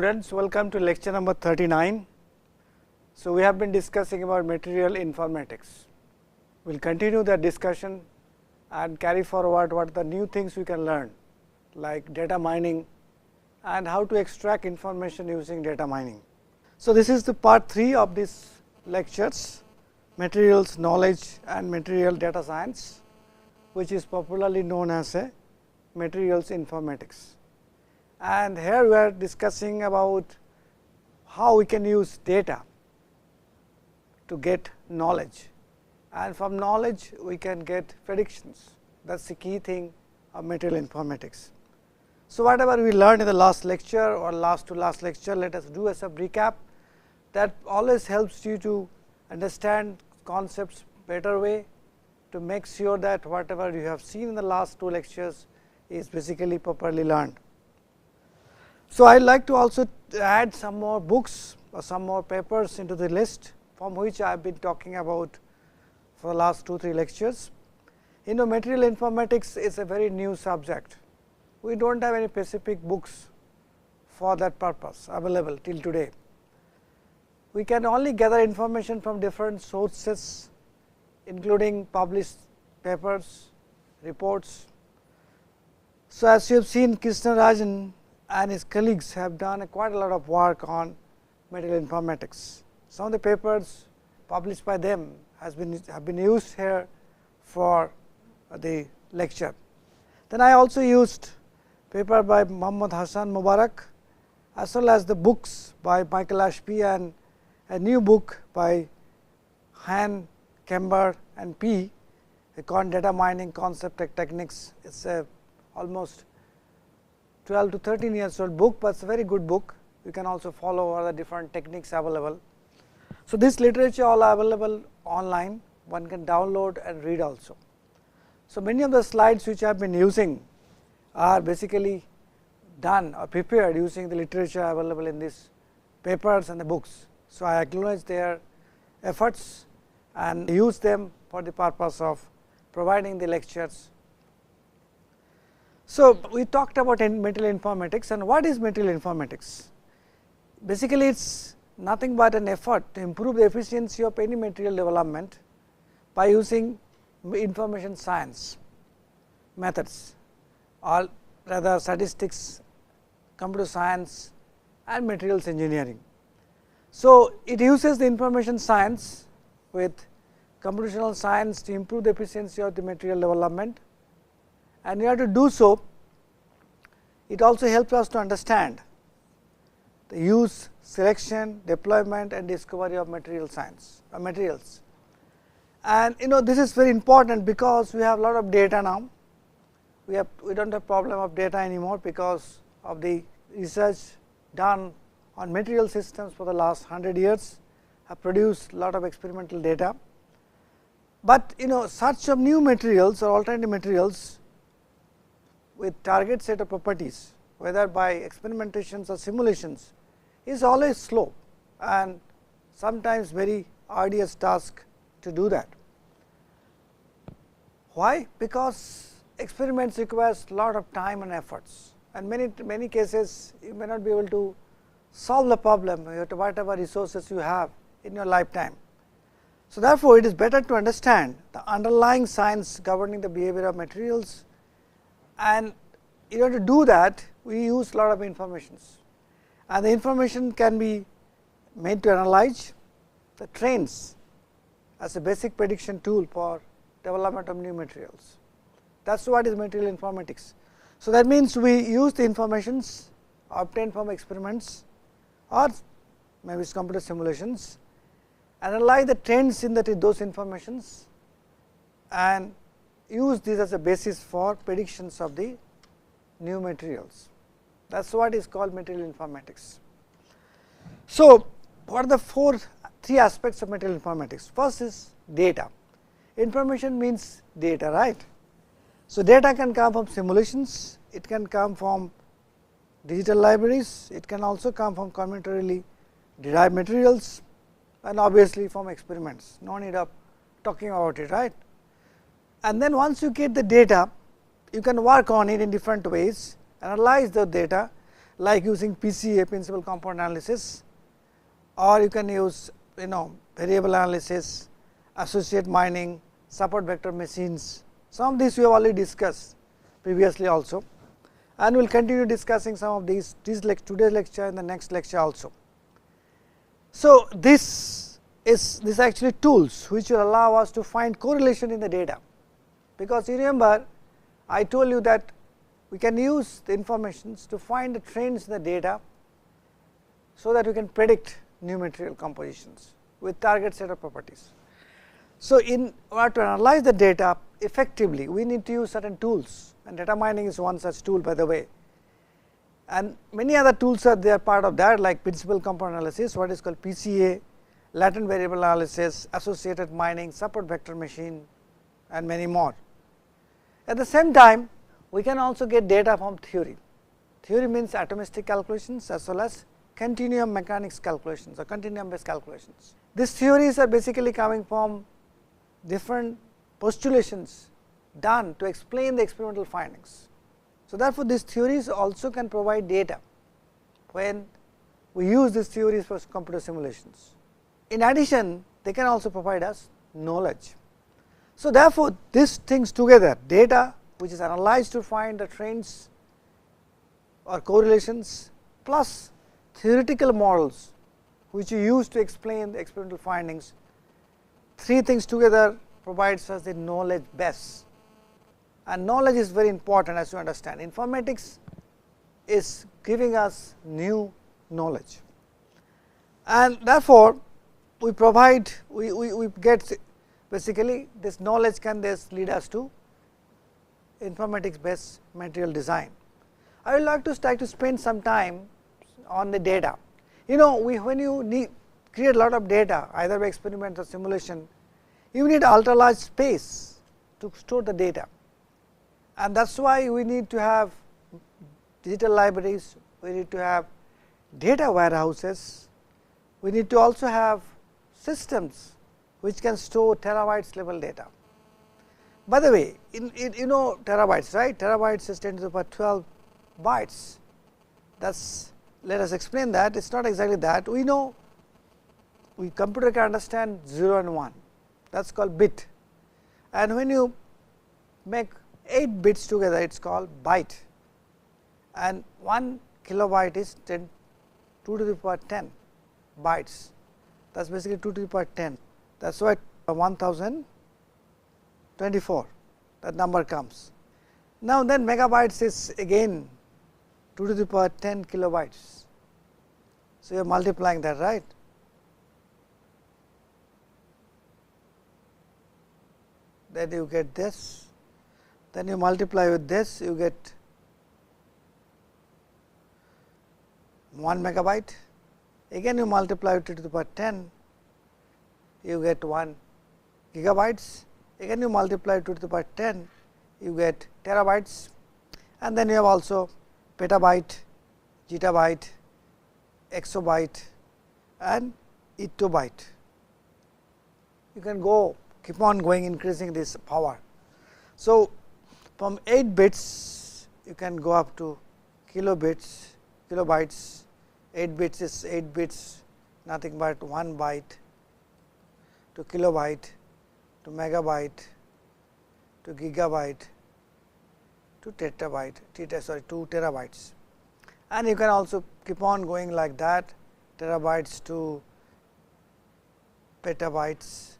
students, welcome to lecture number 39. So, we have been discussing about material informatics. We will continue that discussion and carry forward what the new things we can learn, like data mining and how to extract information using data mining. So, this is the part 3 of these lectures, materials knowledge and material data science, which is popularly known as a materials informatics. And here we are discussing about how we can use data to get knowledge, and from knowledge we can get predictions. That is the key thing of material informatics. So, whatever we learned in the last lecture or last to last lecture, let us do as a recap. That always helps you to understand concepts better way, to make sure that whatever you have seen in the last 2 lectures is basically properly learned. So, I would like to also add some more books or some more papers into the list, from which I have been talking about for the last 2-3 lectures. Material informatics is a very new subject. We do not have any specific books for that purpose available till today. We can only gather information from different sources, including published papers, reports. So, as you have seen, Krishnarajan and his colleagues have done quite a lot of work on material informatics. Some of the papers published by them have been used here for the lecture. Then I also used paper by Muhammad Hassan Mubarak, as well as the books by Michael Ashby and a new book by Han, Kember and P, data mining concept and techniques. It is a almost 12 to 13 years old book, but it is a very good book. You can also follow all the different techniques available. So, this literature all available online, one can download and read also. So, many of the slides which I have been using are basically done or prepared using the literature available in these papers and the books. So, I acknowledge their efforts and use them for the purpose of providing the lectures. So, we talked about material informatics, and what is material informatics? Basically, it is nothing but an effort to improve the efficiency of any material development by using information science methods, or rather statistics, computer science and materials engineering. So, it uses the information science with computational science to improve the efficiency of the material development. And in order to do so, it also helps us to understand the use, selection, deployment and discovery of material science or materials. And this is very important because we have a lot of data now. We do not have problem of data anymore because of the research done on material systems for the last 100 years have produced a lot of experimental data. But such of new materials or alternative materials with target set of properties, whether by experimentations or simulations, is always slow and sometimes very arduous task to do that. Why? Because experiments requires a lot of time and efforts, and many cases you may not be able to solve the problem with whatever resources you have in your lifetime. So, therefore, it is better to understand the underlying science governing the behavior of materials, and in order to do that we use a lot of informations, and the information can be made to analyze the trends as a basic prediction tool for development of new materials. That is what is material informatics. So, that means we use the informations obtained from experiments or maybe computer simulations, analyze the trends in those informations and use this as a basis for predictions of the new materials. That is what is called material informatics. So, what are the 3 aspects of material informatics? First is data. Information means data, right? So, data can come from simulations, it can come from digital libraries, it can also come from combinatorially derived materials, and obviously from experiments, no need of talking about it, right. And then once you get the data, you can work on it in different ways, analyze the data like using PCA, principal component analysis, or you can use variable analysis, associate mining, support vector machines. Some of these we have already discussed previously also, and we will continue discussing some of these today's lecture and the next lecture also. So, this is actually tools which will allow us to find correlation in the data, because you remember I told you that we can use the informations to find the trends in the data, so that we can predict new material compositions with target set of properties. So, in order to analyze the data effectively, we need to use certain tools, and data mining is one such tool, by the way, and many other tools are there part of that, like principal component analysis, what is called PCA, latent variable analysis, associated mining, support vector machine, and many more. At the same time, we can also get data from theory. Theory means atomistic calculations as well as continuum mechanics calculations or continuum based calculations. These theories are basically coming from different postulations done to explain the experimental findings. So, therefore, these theories also can provide data when we use these theories for computer simulations. In addition, they can also provide us knowledge. So, therefore, these things together, data which is analyzed to find the trends or correlations, plus theoretical models which you use to explain the experimental findings, three things together provides us the knowledge base, and knowledge is very important, as you understand. Informatics is giving us new knowledge, and therefore, we provide we get basically this knowledge can lead us to informatics based material design. I would like to spend some time on the data. When you create a lot of data, either by experiment or simulation, you need ultra large space to store the data, and that is why we need to have digital libraries, we need to have data warehouses, we need to also have systems which can store terabytes level data. By the way, terabytes, right? Terabytes is 10 to the power 12 bytes. That's, let us explain that. It is not exactly that. We know computer can understand 0 and 1. That is called bit. And when you make 8 bits together, it is called byte. And 1 kilobyte is 2 to the power 10 bytes. That is basically 2 to the power 10. That is why 1024 that number comes. Now, then megabytes is again 2 to the power 10 kilobytes. So, you are multiplying that, right. Then you get this, then you multiply with this, you get 1 megabyte, again you multiply with 2 to the power 10, you get 1 gigabytes, again you multiply 2 to the power 10, you get terabytes, and then you have also petabyte, zettabyte, exabyte and etobyte. You can keep on going increasing this power. So, from 8 bits you can go up to kilobytes, 8 bits is 8 bits, nothing but 1 byte, to kilobyte, to megabyte, to gigabyte, to 2 terabytes. And you can also keep on going like that, terabytes to petabytes,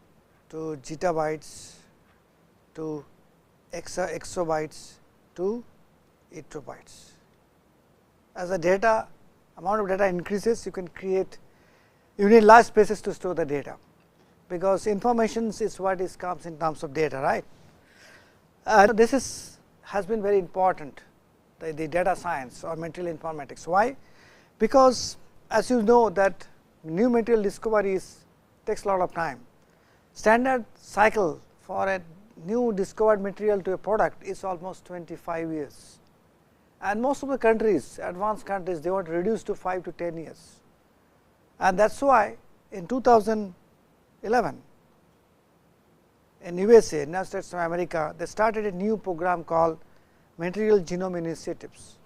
to zettabytes, to exabytes, to etobytes. As the amount of data increases, you need large spaces to store the data, because information is what comes in terms of data, right. This has been very important, the data science or material informatics. Why? Because as you know that new material discovery takes a lot of time. Standard cycle for a new discovered material to a product is almost 25 years, and most of the countries, advanced countries, they want to reduce to 5 to 10 years. And that is why in 2011 in USA, United States of America, they started a new program called Material Genome Initiatives,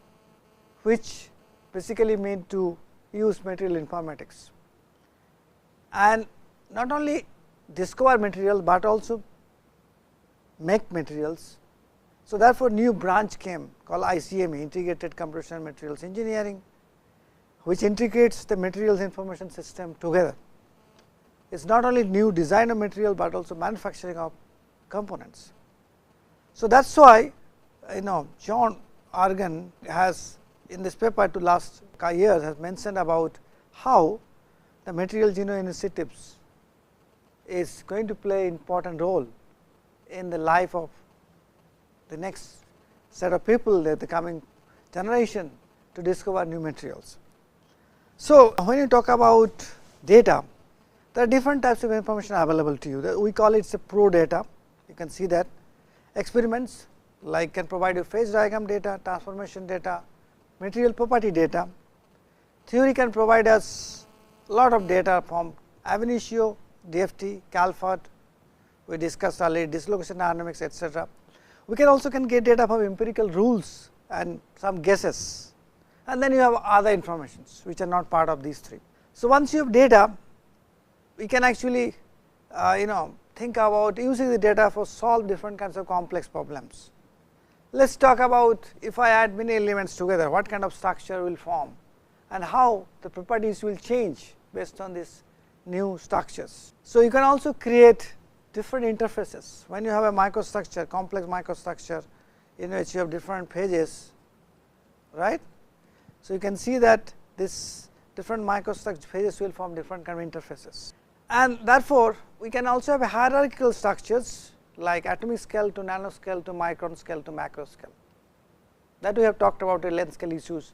which basically mean to use material informatics, and not only discover material, but also make materials. So, therefore, new branch came called ICME, Integrated Computational Materials Engineering, which integrates the materials information system together. It is not only new design of material, but also manufacturing of components. So, that is why John Argan has in this paper to last years has mentioned about how the material genome initiatives is going to play important role in the life of the next set of people, the coming generation, to discover new materials. So, when you talk about data, there are different types of information available to you. We call it pro data. You can see that experiments like can provide you phase diagram data, transformation data, material property data. Theory can provide us a lot of data from ab initio, DFT, CalFOT, we discussed earlier, dislocation dynamics, etc. We can also get data from empirical rules and some guesses, and then you have other informations which are not part of these three. So, once you have data, we can actually think about using the data for solve different kinds of complex problems. Let us talk about if I add many elements together, what kind of structure will form and how the properties will change based on these new structures. So, you can also create different interfaces when you have a microstructure, complex microstructure in which you have different pages, right. So, you can see that this different microstructure pages will form different kind of interfaces, and therefore, we can also have a hierarchical structures like atomic scale to nanoscale to micron scale to macro scale, that we have talked about the length scale issues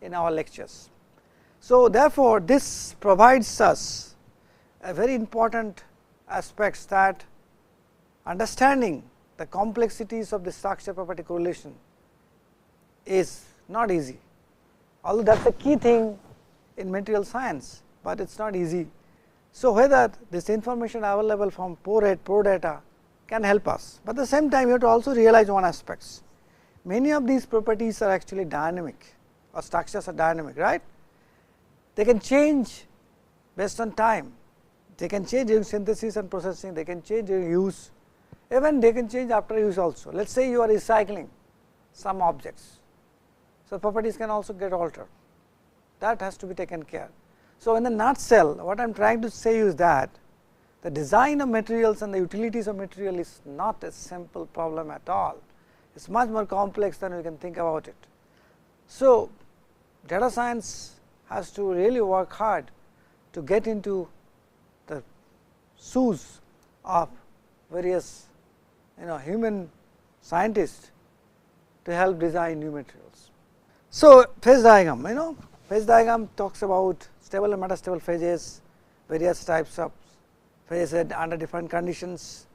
in our lectures. So, therefore, this provides us a very important aspects that understanding the complexities of the structure property correlation is not easy, although that is the key thing in material science, but it is not easy. So, whether this information available from pro data can help us, but at the same time you have to also realize one aspects. Many of these properties are actually dynamic, or structures are dynamic, right. They can change based on time, they can change during synthesis and processing, they can change during use, even they can change after use also. Let us say you are recycling some objects, so properties can also get altered, that has to be taken care. So, in the nutshell, what I am trying to say is that the design of materials and the utilities of material is not a simple problem at all, it is much more complex than we can think about it. So, data science has to really work hard to get into the shoes of various human scientists to help design new materials. So, phase diagram, phase diagram talks about stable and metastable phases, various types of phases under different conditions,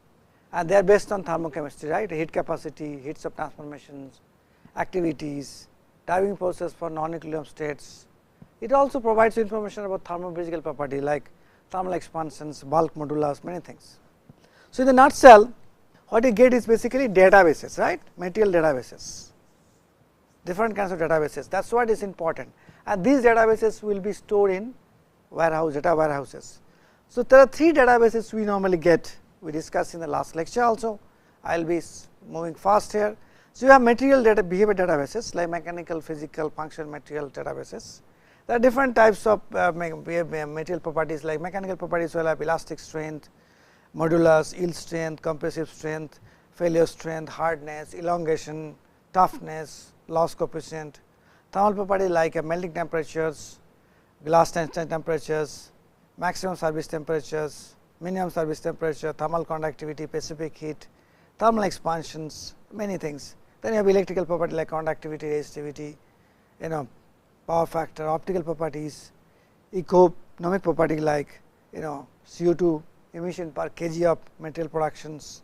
and they are based on thermochemistry, right, heat capacity, heats of transformations, activities, diving process for non-equilibrium states. It also provides information about thermophysical property like thermal expansions, bulk modulus, many things. So, in the nutshell, what you get is basically databases, right, material databases, different kinds of databases, that is what is important, and these databases will be stored in data warehouses. So, there are three databases we normally get, we discussed in the last lecture also, I will be moving fast here. So, you have material data behavior databases like mechanical, physical, functional material databases. There are different types of material properties like mechanical properties will have elastic strength, modulus, yield strength, compressive strength, failure strength, hardness, elongation, toughness, loss coefficient. Thermal property like melting temperatures, glass tension temperatures, maximum service temperatures, minimum service temperature, thermal conductivity, specific heat, thermal expansions, many things. Then you have electrical property like conductivity, resistivity, power factor, optical properties, economic property like CO2 emission per kg of material productions,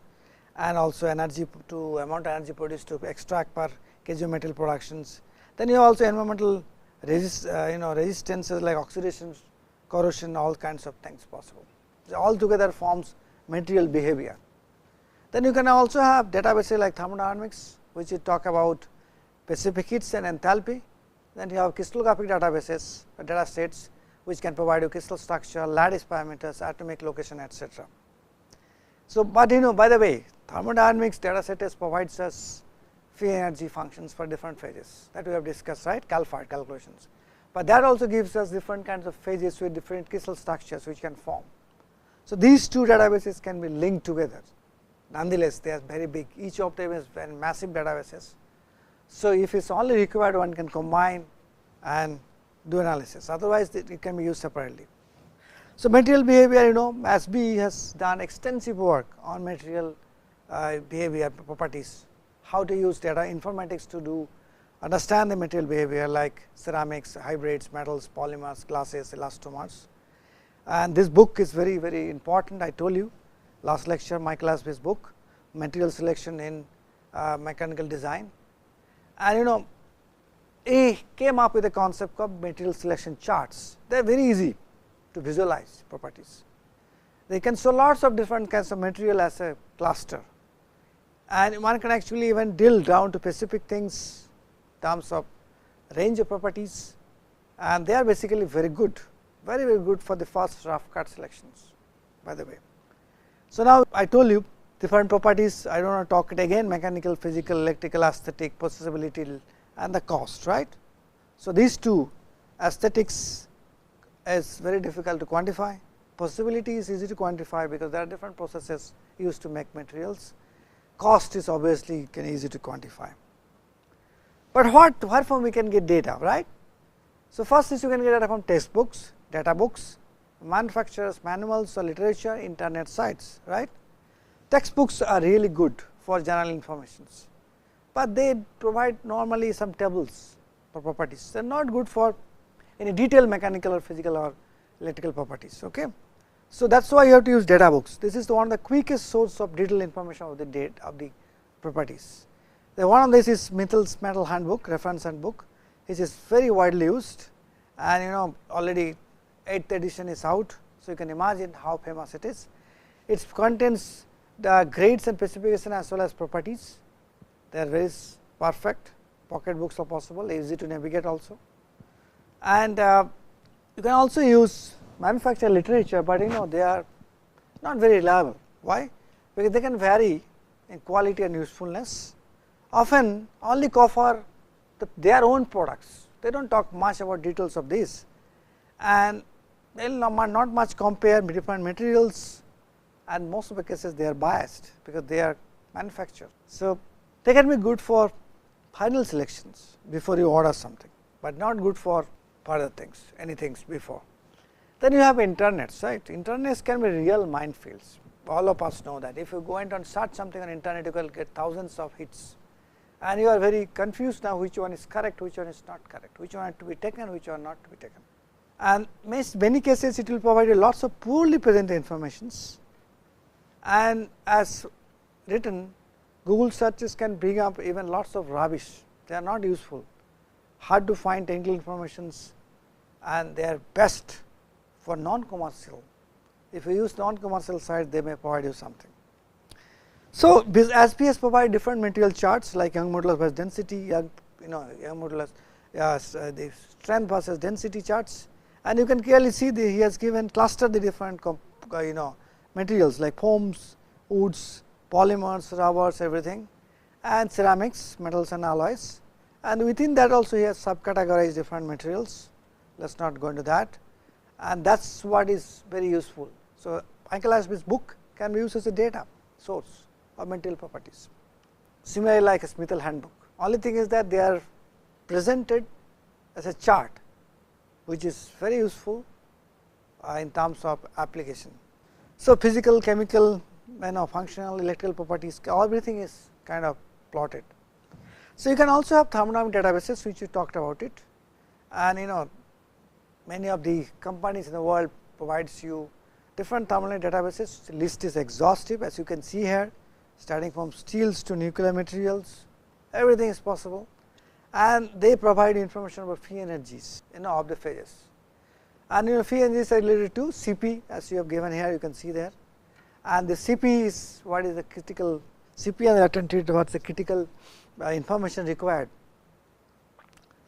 and also energy to amount of energy produced to extract per kg of material productions. Then you have also environmental resistances like oxidation, corrosion, all kinds of things possible. So, all together forms material behavior. Then you can also have databases like thermodynamics, which will talk about specific heats and enthalpy, Then you have crystallographic databases, data sets which can provide you crystal structure, lattice parameters, atomic location, etc. So, but by the way, thermodynamics data set provides us free energy functions for different phases that we have discussed, right, calculations. But that also gives us different kinds of phases with different crystal structures which can form. So, these two databases can be linked together. Nonetheless, they are very big, each of them is very massive databases. So, if it is only required, one can combine and do analysis, otherwise it can be used separately. So, material behavior, SB has done extensive work on material behavior properties, how to use data informatics to understand the material behavior like ceramics, hybrids, metals, polymers, glasses, elastomers. And this book is very, very important. I told you last lecture, my class-based book, material selection in mechanical design. And he came up with a concept called material selection charts. They are very easy to visualize properties. They can show lots of different kinds of material as a cluster, and one can actually even drill down to specific things in terms of range of properties, and they are basically very good, very, very good for the first rough cut selections, by the way. So, now I told you different properties, I do not talk it again, mechanical, physical, electrical, aesthetic, processability and the cost, right. So, these two, aesthetics is very difficult to quantify, processability is easy to quantify because there are different processes used to make materials, cost is obviously easy to quantify. But where from we can get data, right. So, first is you can get data from textbooks, data books, manufacturers manuals or literature, internet sites, right. Textbooks are really good for general informations, but they provide normally some tables for properties. They are not good for any detailed mechanical or physical or electrical properties. Okay. So, that is why you have to use data books. This is one of the quickest source of detailed information of the properties. The one of this is Mitchell's Metal Handbook, reference handbook, which is very widely used, and already 8th edition is out. So, you can imagine how famous it is. It contains the grades and specification as well as properties. They are very perfect, pocket books are possible, easy to navigate also. And you can also use manufacturer literature, but they are not very reliable. Why? Because they can vary in quality and usefulness, often only cover their own products. They do not talk much about details of this, and they will not much compare different materials, and most of the cases they are biased because they are manufactured. So, they can be good for final selections before you order something, but not good for further things, any things before. Then you have internets, right. Internets can be real minefields. All of us know that if you go and search something on internet, you will get thousands of hits, and you are very confused now which one is correct, which one is not correct, which one has to be taken, which one not to be taken. And many cases it will provide you lots of poorly presented informations, and as written, Google searches can bring up even lots of rubbish. They are not useful, hard to find technical informations, and they are best for non-commercial. If you use non-commercial sites, they may provide you something. So, SPS provide different material charts like Young modulus versus density, Young modulus, the strength versus density charts, and you can clearly see he has given clustered the different materials like foams, woods, polymers, rubbers, everything, and ceramics, metals and alloys, and within that also he has subcategorized different materials. Let us not go into that, and that is what is very useful. So, Michael Ashby's book can be used as a data source of material properties, similarly like a Smithell handbook. Only thing is that they are presented as a chart, which is very useful in terms of application. So, physical, chemical, functional, electrical properties, everything is kind of plotted. So, you can also have thermodynamic databases, which we talked about it, and many of the companies in the world provides you different thermodynamic databases. The list is exhaustive, as you can see here, starting from steels to nuclear materials, everything is possible, and they provide information about free energies of the phases. And free energies are related to Cp, as you have given here, you can see there, and the Cp is what is the critical Cp and latent heat, what is the critical information required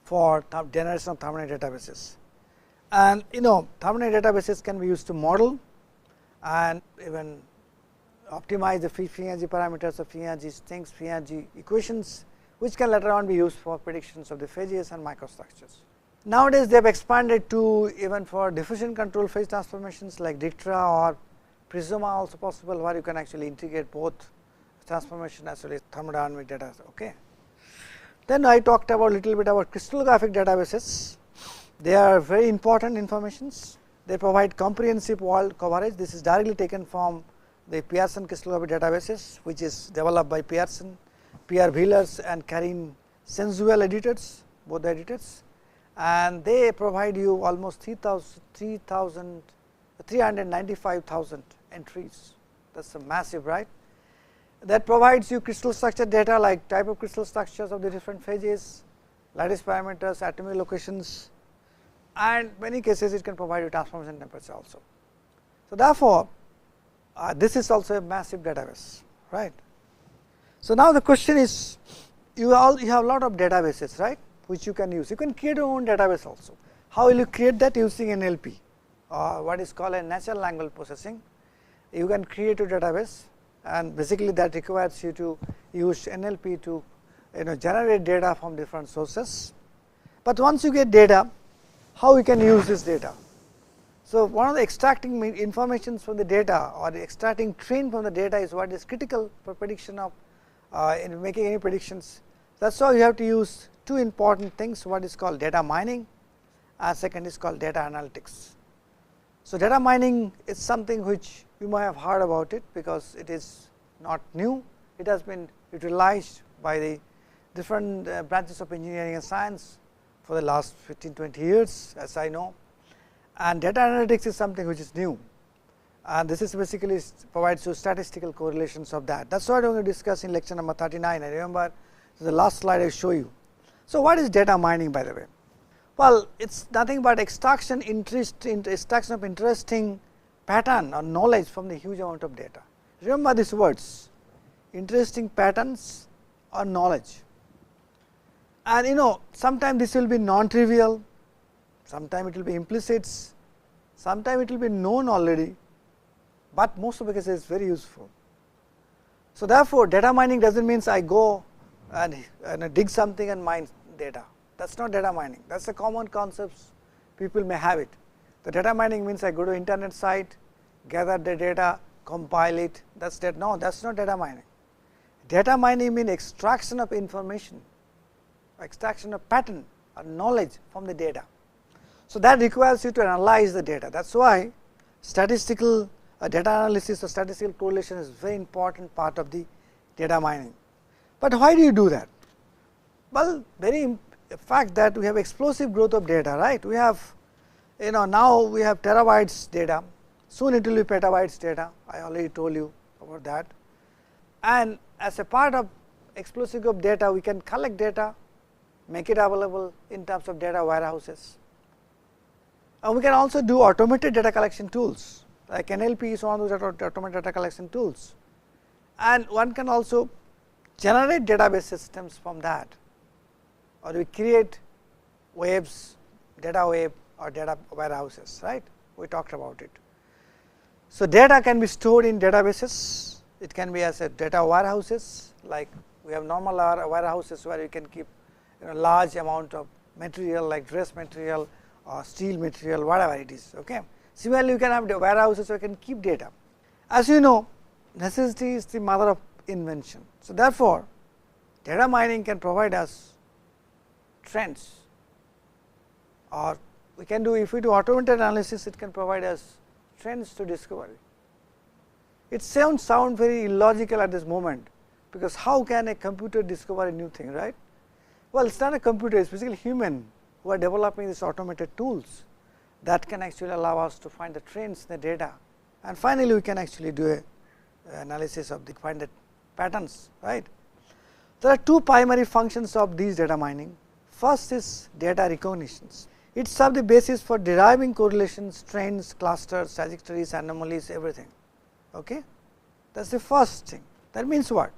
for generation of thermodynamic databases. And thermodynamic databases can be used to model and even optimize the free energy parameters of free energy things, free energy equations, which can later on be used for predictions of the phases and microstructures. Nowadays, they have expanded to even for diffusion control phase transformations like Dictra or Prisma also possible, where you can actually integrate both transformation as well as thermodynamic data. Okay. Then I talked about little bit about crystallographic databases. They are very important informations. They provide comprehensive world coverage. This is directly taken from the Pearson crystallographic databases, which is developed by Pearson, Pierre Villers and Karine Sensuel editors, both the editors, and they provide you almost 395,000 entries. That is a massive, right? That provides you crystal structure data like type of crystal structures of the different phases, lattice parameters, atomic locations, and many cases it can provide you transformation temperature also. So, therefore, this is also a massive database, right. So, now the question is you have a lot of databases, right, which you can use. You can create your own database also. How will you create that? Using NLP or what is called a natural language processing. You can create a database, and basically that requires you to use NLP to generate data from different sources. But once you get data, how you can use this data? So, one of the extracting information from the data or the extracting trend from the data is what is critical for prediction of in making any predictions. That is why you have to use two important things, what is called data mining and second is called data analytics. So, data mining is something which you might have heard about it, because it is not new. It has been utilized by the different branches of engineering and science for the last 15-20 years, as I know, and data analytics is something which is new, and this is basically provides you statistical correlations of that. That is what I am going to discuss in lecture number 39. I remember the last slide I show you. So, what is data mining, by the way? Well, it is nothing but extraction of interesting pattern or knowledge from the huge amount of data. Remember these words, interesting patterns or knowledge, and sometimes this will be non-trivial, sometimes it will be implicit, sometimes it will be known already, but most of the cases it is very useful. So, therefore, data mining does not mean I go and dig something and mine data. That is not data mining. That is a common concept, people may have it. The data mining means I go to internet site, gather the data, compile it. That is no, that is not data mining. Data mining means extraction of information, extraction of pattern or knowledge from the data. So, that requires you to analyze the data. That is why statistical data analysis or statistical correlation is very important part of the data mining. But why do you do that? Well, the fact that we have explosive growth of data, right. We have now we have terabytes data, soon it will be petabytes data, I already told you about that. And as a part of explosive growth of data, we can collect data, make it available in terms of data warehouses. And we can also do automated data collection tools, like NLP is one of those automated data collection tools. And one can also generate database systems from that, or we create waves, data wave or data warehouses, right. We talked about it. So, data can be stored in databases, it can be as a data warehouses, like we have normal warehouses where you can keep large amount of material like dress material or steel material, whatever it is. Okay. Similarly, you can have warehouses where you can keep data. As you know, necessity is the mother of invention. So, therefore, data mining can provide us trends, or we can do, if we do automated analysis, it can provide us trends to discovery. It sounds very illogical at this moment, because how can a computer discover a new thing, right? Well, it is not a computer, it is basically human who are developing these automated tools that can actually allow us to find the trends in the data, and finally, we can actually do a analysis of the find the patterns, right. There are two primary functions of these data mining. First is data recognitions. It serves the basis for deriving correlations, trends, clusters, trajectories, anomalies, everything. Okay? That is the first thing. That means what?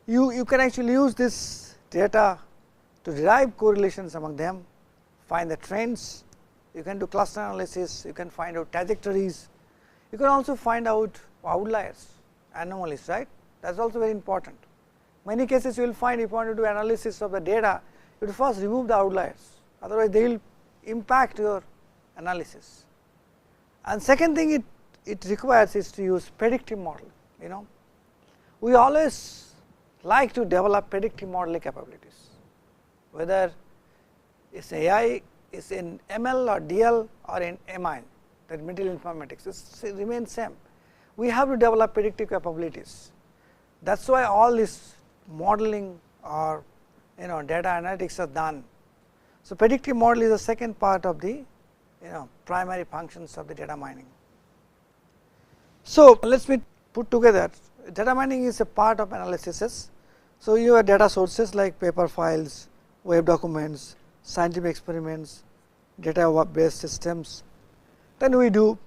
You can actually use this data to derive correlations among them, find the trends, you can do cluster analysis, you can find out trajectories, you can also find out outliers, anomalies, right. That is also very important. Many cases you will find if you want to do analysis of the data, you will first remove the outliers, otherwise they will impact your analysis. And second thing it requires is to use predictive model. We always like to develop predictive modeling capabilities, whether it is AI, is in ML or DL or in MI, that material informatics, it remains same. We have to develop predictive capabilities. That is why all this modeling or data analytics are done. So, predictive model is the second part of the primary functions of the data mining. So, let me put together, data mining is a part of analysis. So, you have data sources like paper files, web documents, scientific experiments, data based systems. Then we do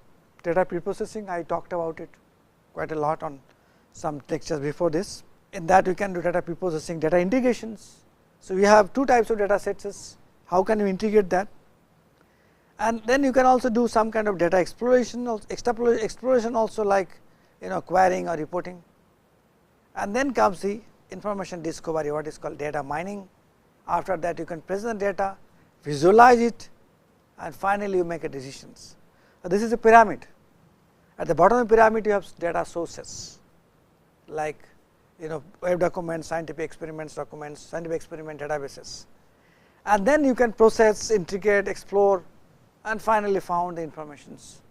data preprocessing. I talked about it quite a lot on some lectures before this. In that we can do data preprocessing, data integrations. So, we have two types of data sets. How can you integrate that? And then you can also do some kind of data exploration also, like querying or reporting. And then comes the information discovery, what is called data mining. After that you can present data, visualize it, and finally you make a decisions. So, this is a pyramid. At the bottom of the pyramid you have data sources like web documents, scientific experiments documents, scientific experiment databases, and then you can process, integrate, explore, and finally found the informations,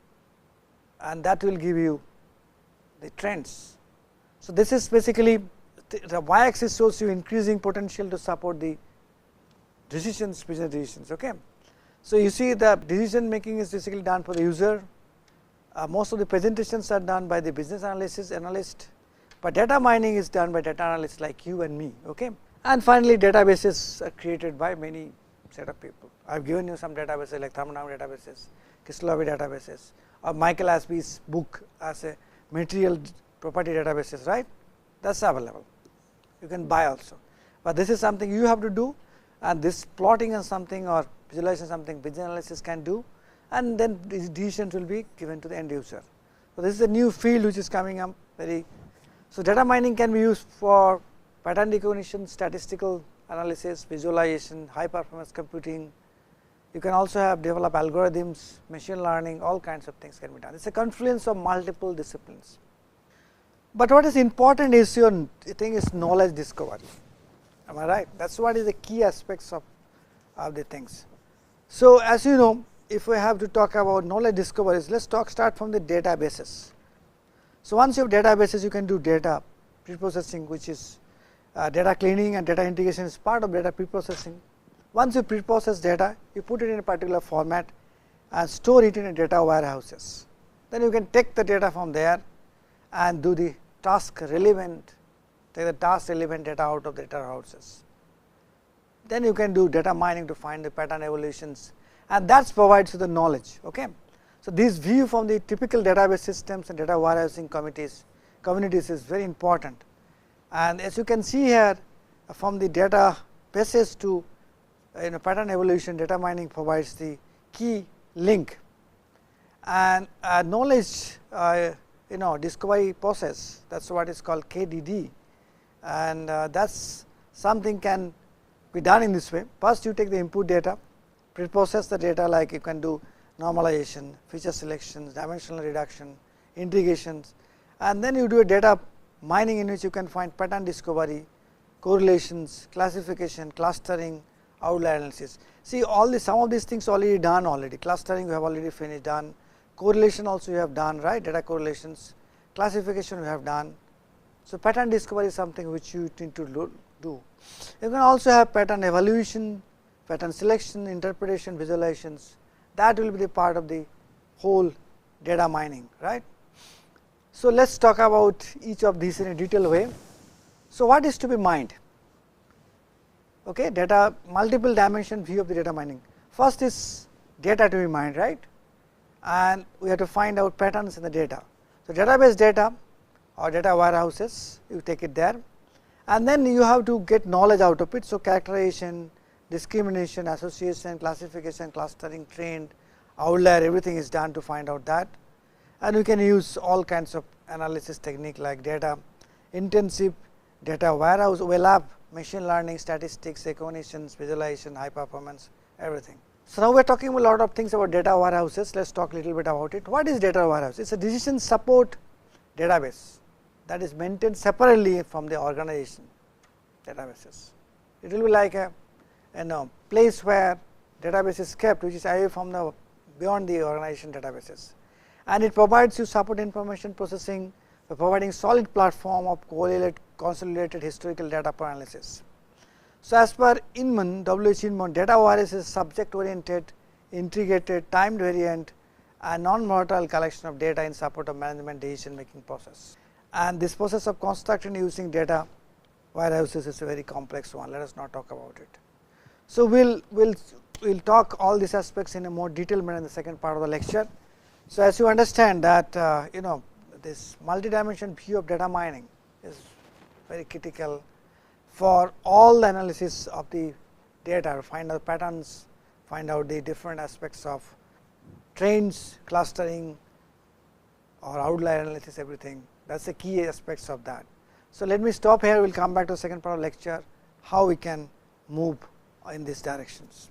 and that will give you the trends. So, this is basically the y axis shows you increasing potential to support the decisions, business decisions. Okay. So, you see the decision making is basically done for the user. Most of the presentations are done by the business analyst, but data mining is done by data analysts like you and me. Okay. And finally, databases are created by many set of people. I have given you some databases like thermodynamic databases, crystallography databases, or Michael Ashby's book as a material property databases, right. That is available. You can buy also, but this is something you have to do, and this plotting is something or visualization something business analysis can do, and then these decisions will be given to the end user. So, this is a new field which is coming up very. So, data mining can be used for pattern recognition, statistical analysis, visualization, high performance computing. You can also have develop algorithms, machine learning, all kinds of things can be done. It is a confluence of multiple disciplines. But what is important is your thing is knowledge discovery. Am I right? That is what is the key aspects of the things. So, as you know, if we have to talk about knowledge discoveries, let us start from the databases. So, once you have databases, you can do data preprocessing, which is data cleaning, and data integration is part of data preprocessing. Once you preprocess data, you put it in a particular format and store it in a data warehouses. Then you can take the data from there and do the task relevant, take the task relevant data out of the data warehouses. Then you can do data mining to find the pattern evolutions, and that provides you the knowledge. Okay. So, this view from the typical database systems and data warehousing communities is very important. And as you can see here, from the databases to pattern evolution, data mining provides the key link, and knowledge discovery process, that is what is called KDD, and that is something can be done in this way. First you take the input data, preprocess the data, like you can do normalization, feature selections, dimensional reduction, integrations, and then you do a data mining in which you can find pattern discovery, correlations, classification, clustering, outlier analysis. See, all this, some of these things already done already. Clustering you have already finished done, correlation also you have done, right, data correlations, classification you have done. So, pattern discovery is something which you need to do. You can also have pattern evaluation, pattern selection, interpretation, visualizations, that will be the part of the whole data mining, right. So, let us talk about each of these in a detailed way. So, what is to be mined? Okay, data multiple dimension view of the data mining. First is data to be mined, right, and we have to find out patterns in the data. So, database data or data warehouses, you take it there, and then you have to get knowledge out of it. So, characterization, discrimination, association, classification, clustering, trained, outlier, everything is done to find out that. And we can use all kinds of analysis technique like data intensive, data warehouse, OLAP, machine learning, statistics, recognitions, visualization, high performance, everything. So, now we are talking a lot of things about data warehouses. Let us talk a little bit about it. What is data warehouse? It is a decision support database that is maintained separately from the organization databases. It will be like a place where database is kept, which is away from the beyond the organization databases, and it provides you support information processing by providing solid platform of consolidated historical data for analysis. So, as per Inman, W.H. Inman, data warehouse is subject oriented, integrated, time variant and non-volatile collection of data in support of management decision making process. And this process of construction using data warehouses is a very complex one. Let us not talk about it. So, we will talk all these aspects in a more detailed manner in the second part of the lecture. So, as you understand that this multi-dimensional view of data mining is very critical for all the analysis of the data, find out patterns, find out the different aspects of trains, clustering or outlier analysis, everything. That is the key aspects of that. So, let me stop here, we will come back to the second part of lecture, how we can move in these directions.